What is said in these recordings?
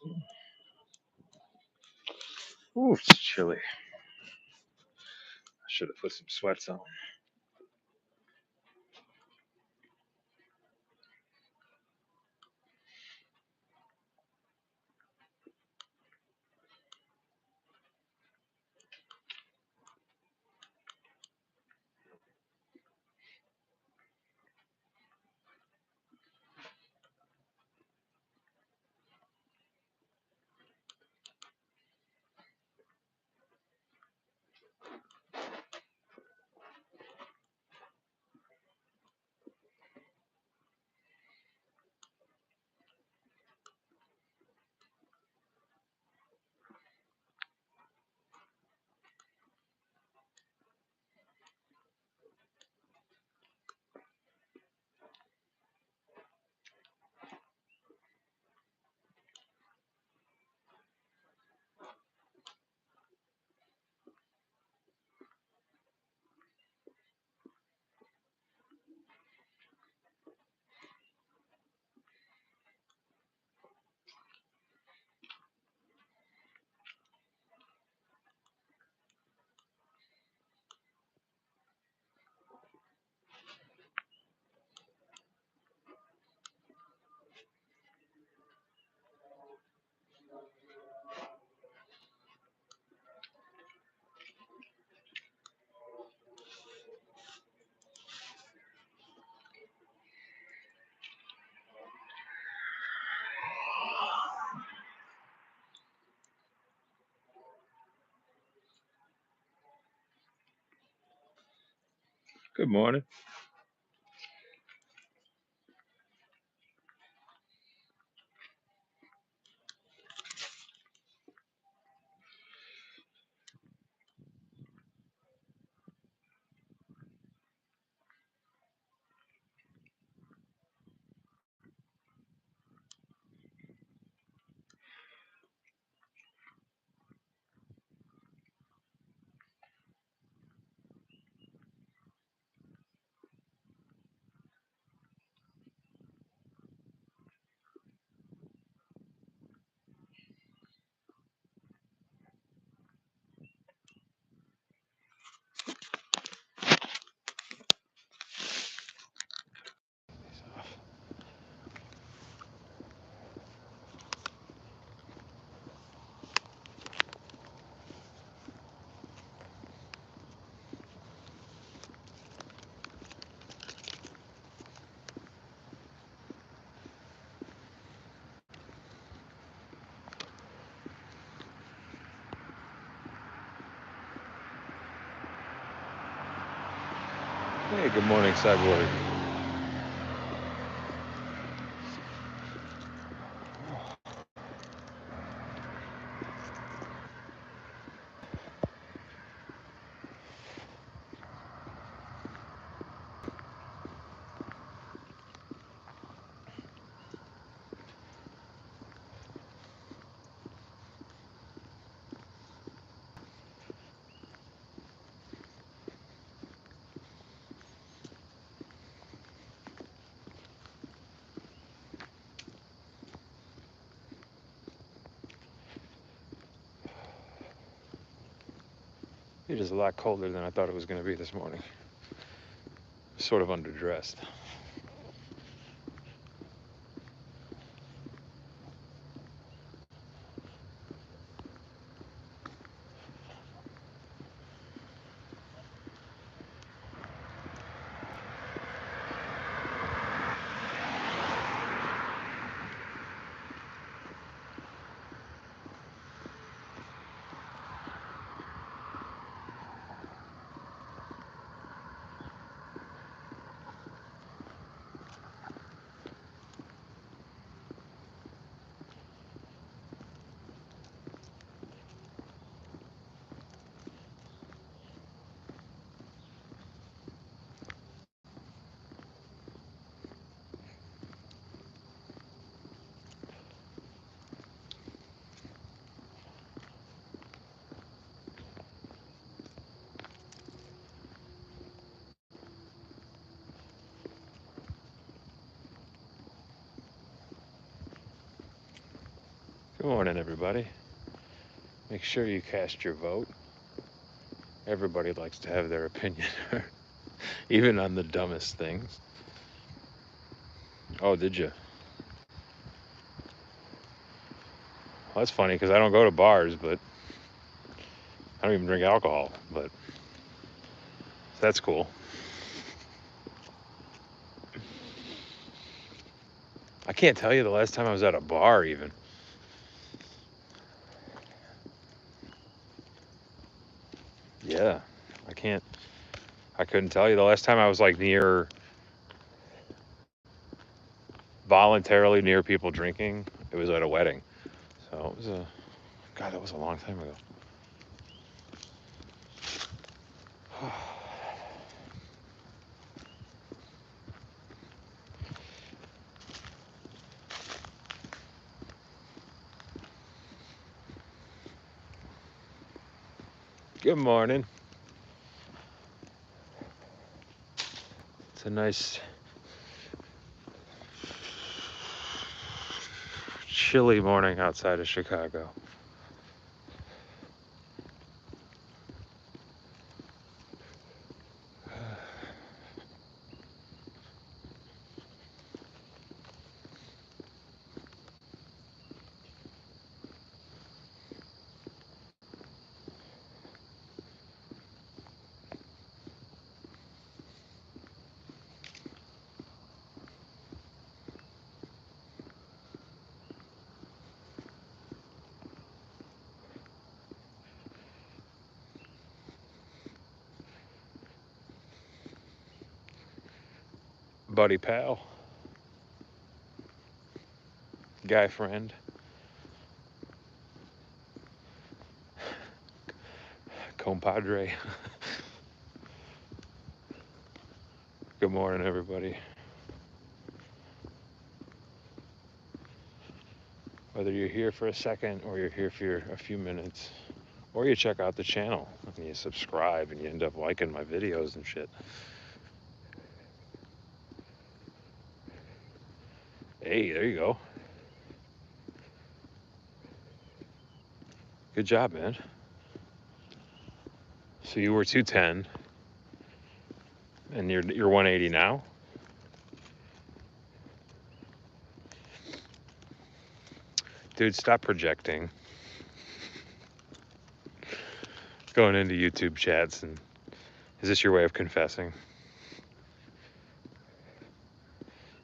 Ooh, it's chilly. I should have put some sweats on. Good morning. Hey, good morning, Cyborg. It is a lot colder than I thought it was going to be this morning. Sort of underdressed. Good morning, everybody. Make sure you cast your vote. Everybody likes to have their opinion, even on the dumbest things. Oh, did you? Well, that's funny because I don't go to bars, but I don't even drink alcohol, but that's cool. I can't tell you the last time I was at a bar, even. Yeah, I couldn't tell you the last time I was like voluntarily near people drinking. It was at a wedding. So it was God, that was a long time ago. Good morning. It's a nice chilly morning outside of Chicago. Buddy pal, guy friend, compadre. Good morning, everybody. Whether you're here for a second or you're here for a few minutes, or you check out the channel and you subscribe and you end up liking my videos and shit. Hey, there you go. Good job, man. So you were 210 and you're 180 now? Dude, stop projecting. Going into YouTube chats, and is this your way of confessing?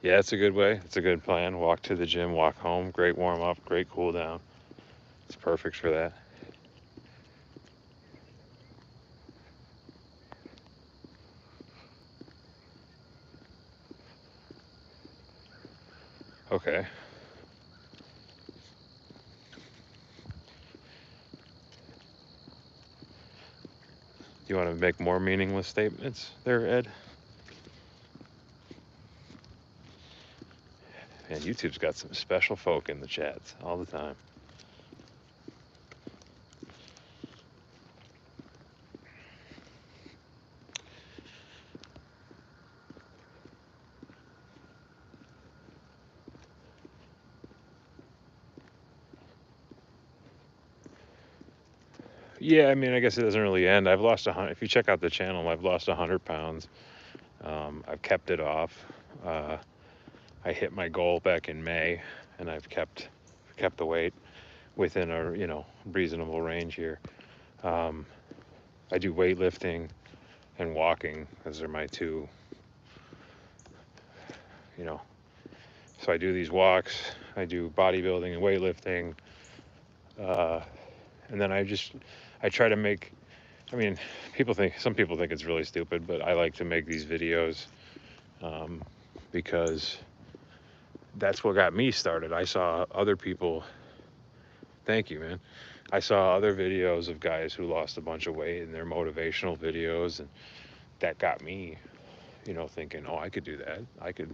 Yeah, it's a good way. It's a good plan. Walk to the gym, walk home. Great warm up, great cool down. It's perfect for that. Okay. Do you want to make more meaningless statements there, Ed? And YouTube's got some special folk in the chats all the time. Yeah, I mean, I guess it doesn't really end. I've lost 100. If you check out the channel, I've lost 100 pounds. I've kept it off. I hit my goal back in May, and I've kept the weight within a reasonable range here. I do weightlifting and walking. Those are my two. So I do these walks. I do bodybuilding and weightlifting, and then I try to make. I mean, some people think it's really stupid, but I like to make these videos because that's what got me started. I saw other people. Thank you, man. I saw other videos of guys who lost a bunch of weight, and their motivational videos, and that got me, thinking, oh, I could do that. I could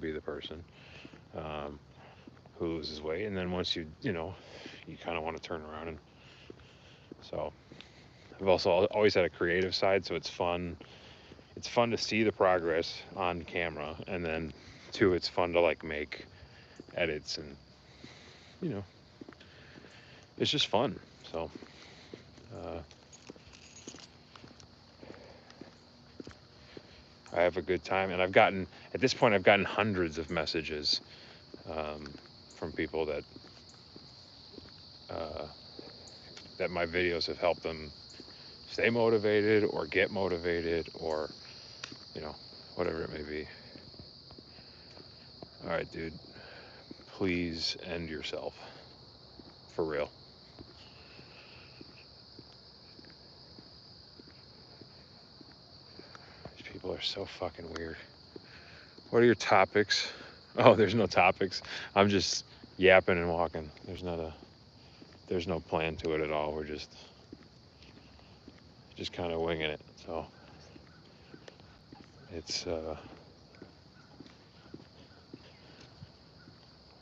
be the person who loses weight. And then once you kind of want to turn around. And so I've also always had a creative side, so it's fun. It's fun to see the progress on camera, and then two, it's fun to like make edits and you know, it's just fun. So, uh, I have a good time, and at this point, I've gotten hundreds of messages um, from people uh, that my videos have helped them stay motivated or get motivated or, you know, whatever it may be. All right, dude, please end yourself. For real. These people are so fucking weird. What are your topics? Oh, there's no topics. I'm just yapping and walking. There's no plan to it at all. We're just kind of winging it. So it's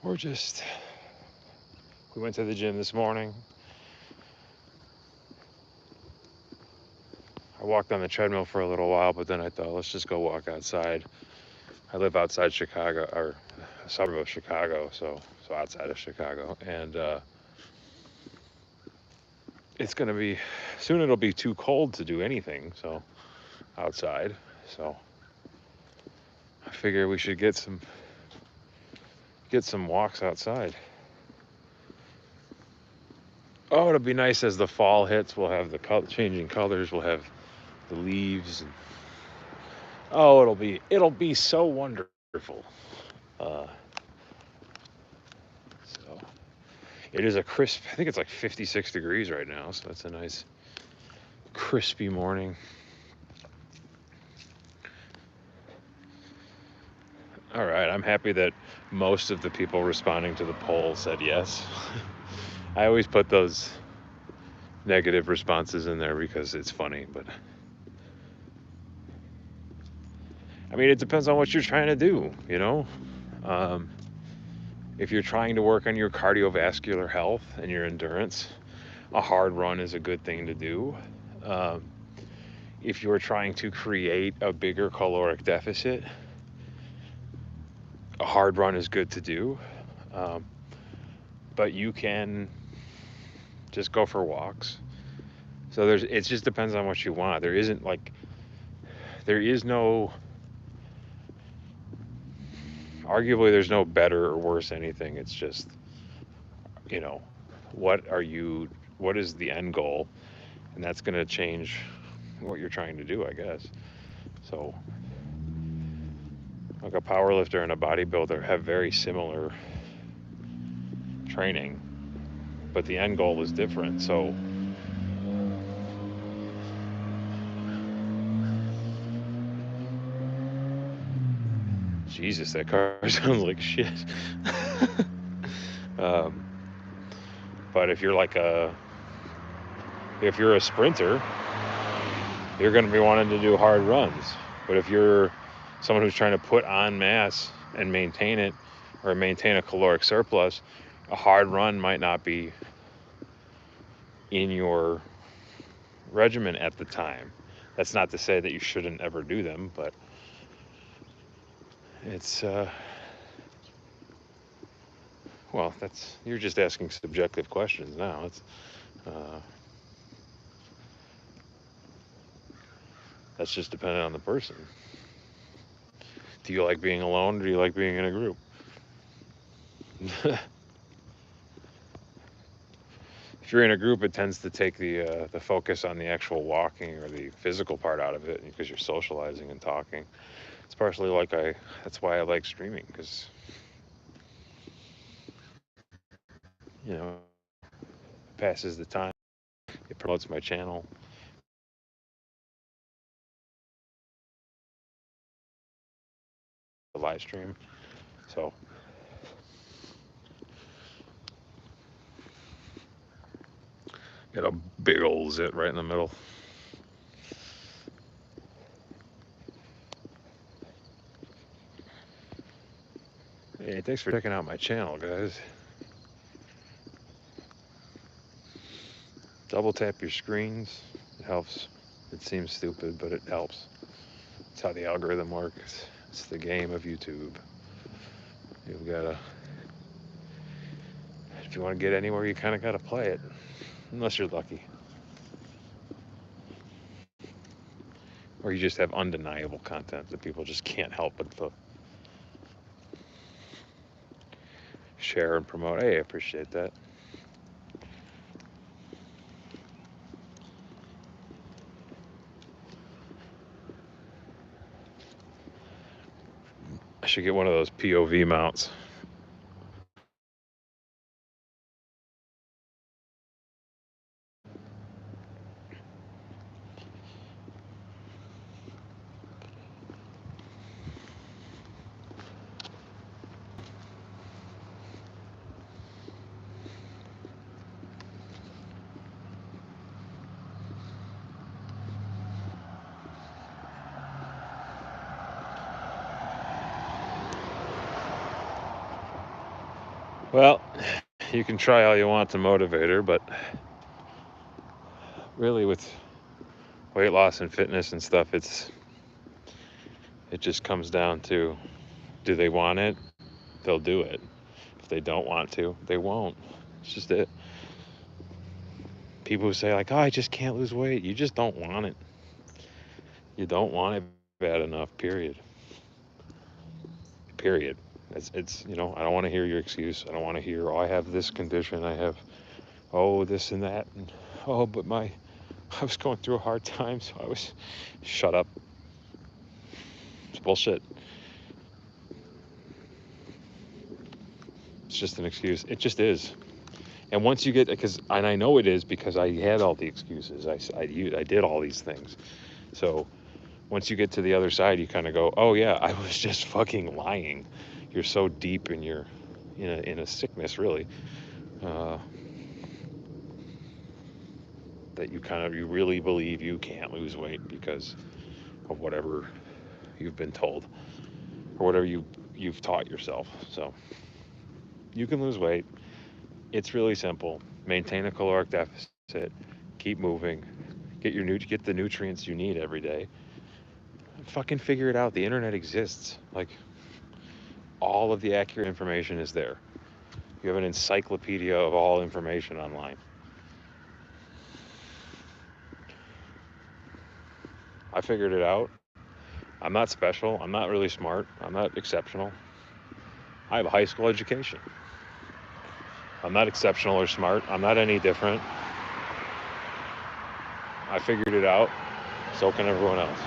we're just we went to the gym this morning. I walked on the treadmill for a little while, but then I thought, let's just go walk outside. I live outside Chicago, or a suburb of Chicago, so outside of Chicago, and it's gonna be soon. It'll be too cold to do anything, so outside. So I figure we should get some walks outside. Oh, it'll be nice as the fall hits. We'll have the changing colors. We'll have the leaves. And, oh, it'll be so wonderful. Uh, so it is a crisp. I think it's like 56 degrees right now, so that's a nice crispy morning. All right, I'm happy that most of the people responding to the poll said yes. I always put those negative responses in there because it's funny, but I mean, it depends on what you're trying to do, you know? Um, if you're trying to work on your cardiovascular health and your endurance, a hard run is a good thing to do. Um, if you're trying to create a bigger caloric deficit, a hard run is good to do. Um, but you can just go for walks. So it just depends on what you want. There is no, arguably, there's no better or worse anything. It's just, you know, what is the end goal? And that's going to change what you're trying to do, I guess. So, like a power lifter and a bodybuilder have very similar training, but the end goal is different. So, Jesus, that car sounds like shit. um, but if you're a sprinter, you're going to be wanting to do hard runs. But if you're someone who's trying to put on mass and maintain it, or maintain a caloric surplus, a hard run might not be in your regimen at the time. That's not to say that you shouldn't ever do them, but it's well, you're just asking subjective questions now. Uh, that's just dependent on the person. Do you like being alone, or do you like being in a group? If you're in a group, it tends to take the focus on the actual walking or the physical part out of it because you're socializing and talking. It's partially that's why I like streaming, because you know, it passes the time. It promotes my channel. The live stream. So got a big old zit right in the middle. Hey, thanks for checking out my channel, guys. Double tap your screens. It helps. It seems stupid, but it helps. It's how the algorithm works. It's the game of YouTube. You've got to If you want to get anywhere, you kind of got to play it, unless you're lucky. Or you just have undeniable content that people just can't help but to share and promote. Hey, I appreciate that. I should get one of those POV mounts. Well, you can try all you want to motivate her, but really with weight loss and fitness and stuff, it just comes down to, do they want it? They'll do it. If they don't want to, they won't. It's just it. People who say like, oh, I just can't lose weight. You just don't want it. You don't want it bad enough, period. Period. It's I don't want to hear your excuse. I don't want to hear, oh, I have this condition. I have, oh, this and that. And, oh, but I was going through a hard time, so shut up. It's bullshit. It's just an excuse. It just is. And once you get, and I know it is because I had all the excuses. I did all these things. So once you get to the other side, you kind of go, oh yeah, I was just fucking lying. You're so deep in a sickness, really, that you really believe you can't lose weight because of whatever you've been told or whatever you've taught yourself. So you can lose weight. It's really simple. Maintain a caloric deficit. Keep moving. Get the nutrients you need every day. Fucking figure it out. The internet exists. Like, all of the accurate information is there. You have an encyclopedia of all information online. I figured it out. I'm not special. I'm not really smart. I'm not exceptional. I have a high school education. I'm not exceptional or smart. I'm not any different. I figured it out. So can everyone else.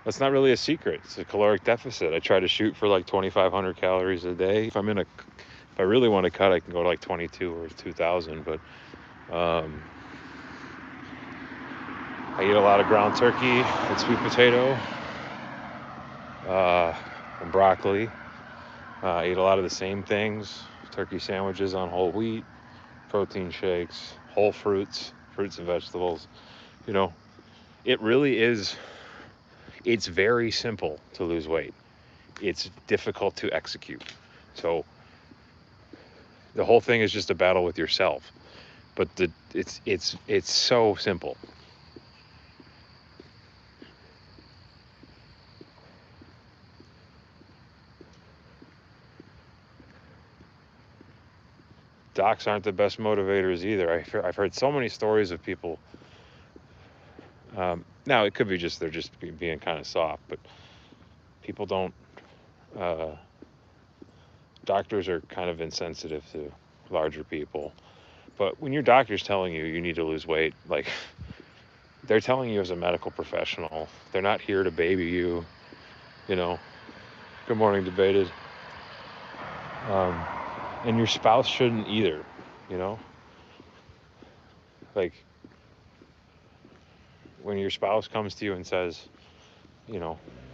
That's not really a secret. It's a caloric deficit. I try to shoot for like 2,500 calories a day. If I really want to cut, I can go to like 22 or 2,000. But I eat a lot of ground turkey and sweet potato and broccoli. I eat a lot of the same things: turkey sandwiches on whole wheat, protein shakes, whole fruits and vegetables. It really is. It's very simple to lose weight. It's difficult to execute. So the whole thing is just a battle with yourself. But it's so simple. Docs aren't the best motivators either. I've heard so many stories of people. Now it could be just they're just being kind of soft, but people don't. Doctors are kind of insensitive to larger people. But when your doctor's telling you you need to lose weight, like, they're telling you as a medical professional. They're not here to baby you. Good morning, debated. And your spouse shouldn't either. Like, when your spouse comes to you and says,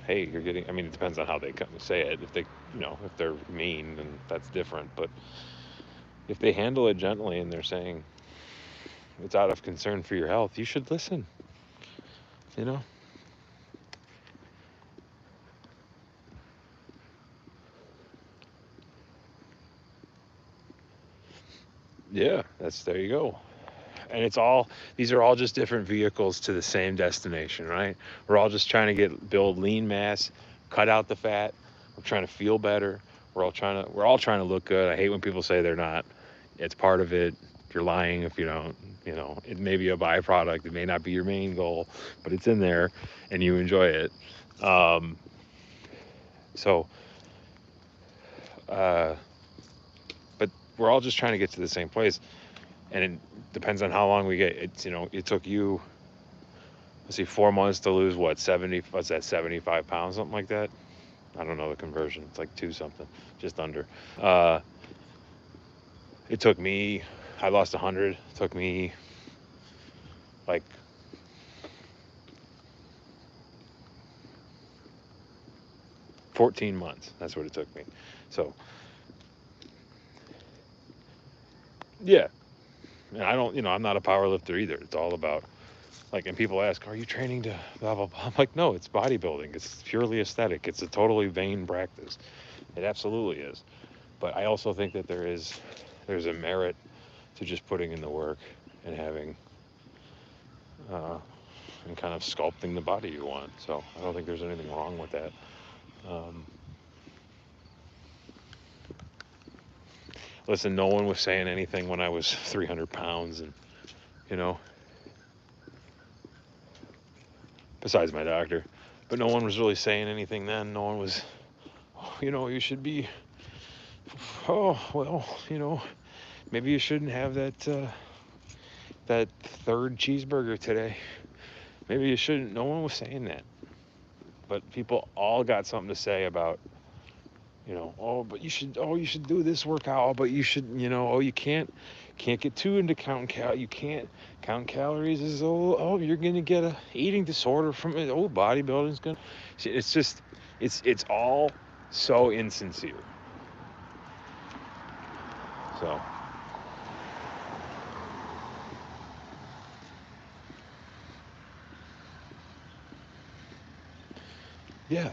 hey, you're getting, I mean, it depends on how they come to say it. If if they're mean, then that's different. But if they handle it gently and they're saying it's out of concern for your health, you should listen. Yeah, there you go. And these are all just different vehicles to the same destination, right? We're all just trying to build lean mass, cut out the fat, We're trying to feel better. We're all trying to look good. I hate when people say they're not. It's part of it. If you're lying, if you don't, it may be a byproduct. It may not be your main goal, but it's in there and you enjoy it. Um, so, uh, but we're all just trying to get to the same place. And it depends on how long we get. It took you, let's see, 4 months to lose what, 70, what's that, 75 pounds, something like that? I don't know the conversion. It's like two something, just under. Uh, it took me, I lost 100. It took me like 14 months. That's what it took me. So, yeah. And I don't, I'm not a power lifter either. It's all about, like, and people ask, are you training to blah, blah, blah? I'm like, no, it's bodybuilding. It's purely aesthetic. It's a totally vain practice. It absolutely is. But I also think that there's a merit to just putting in the work and having, and kind of sculpting the body you want. So I don't think there's anything wrong with that. Um, Listen, no one was saying anything when I was 300 pounds and, you know, besides my doctor, but no one was really saying anything then. No one was, you should be, oh, well, maybe you shouldn't have that third cheeseburger today. Maybe you shouldn't. No one was saying that. But people all got something to say about, but you should do this workout, but you should, you can't get too into counting you can't count calories is, you're going to get a eating disorder from it. Bodybuilding's going to, it's just, it's all so insincere. So, yeah.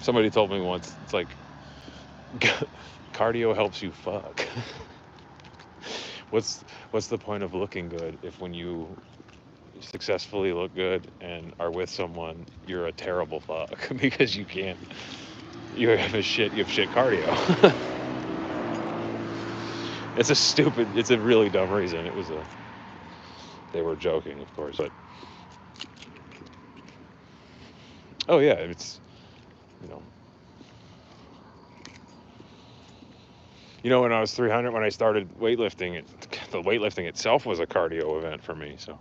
Somebody told me once, it's like, cardio helps you fuck. What's the point of looking good if when you successfully look good and are with someone, you're a terrible fuck because you have shit cardio. It's a really dumb reason. They were joking, of course, but oh yeah, it's, you know, when I was 300, when I started weightlifting, the weightlifting itself was a cardio event for me. So,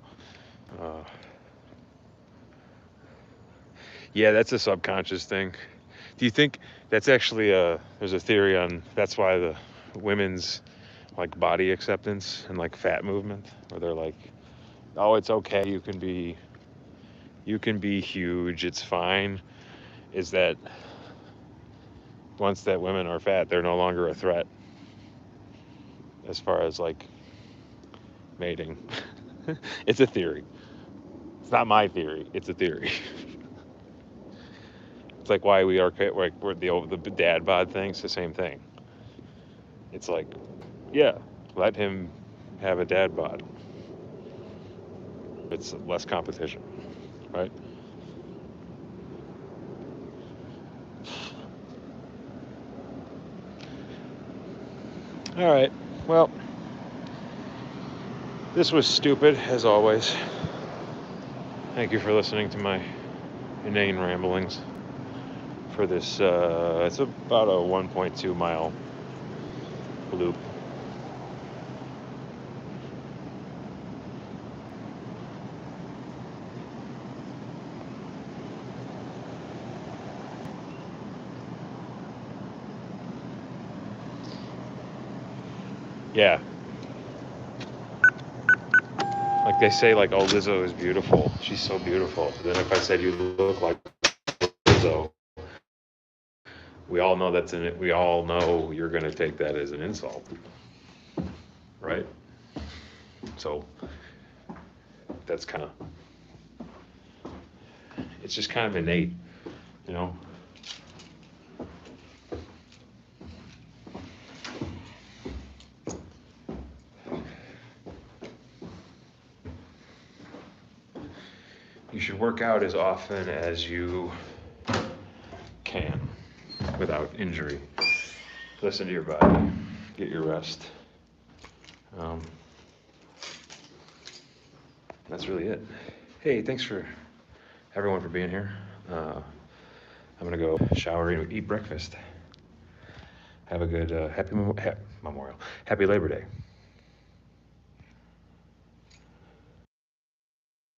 yeah, that's a subconscious thing. Do you think that's actually there's a theory on that's why the women's like body acceptance and like fat movement, where they're like, oh, it's okay, you can be huge, it's fine, is that once that women are fat, they're no longer a threat as far as like mating. It's a theory. It's not my theory. It's a theory. It's like why we're the dad bod thing. It's the same thing. It's like, yeah, let him have a dad bod. It's less competition, right? All right. Well, this was stupid as always. Thank you for listening to my inane ramblings for this. It's about a 1.2 mile loop. Yeah. Like they say, like, oh, Lizzo is beautiful. She's so beautiful. Then if I said you look like Lizzo, we all know you're going to take that as an insult, right? So that's it's just kind of innate, you know? you should work out as often as you can without injury. Listen to your body, get your rest. That's really it. Hey, thanks for everyone for being here. I'm gonna go shower and eat breakfast. Have a good happy Memorial, happy Labor Day.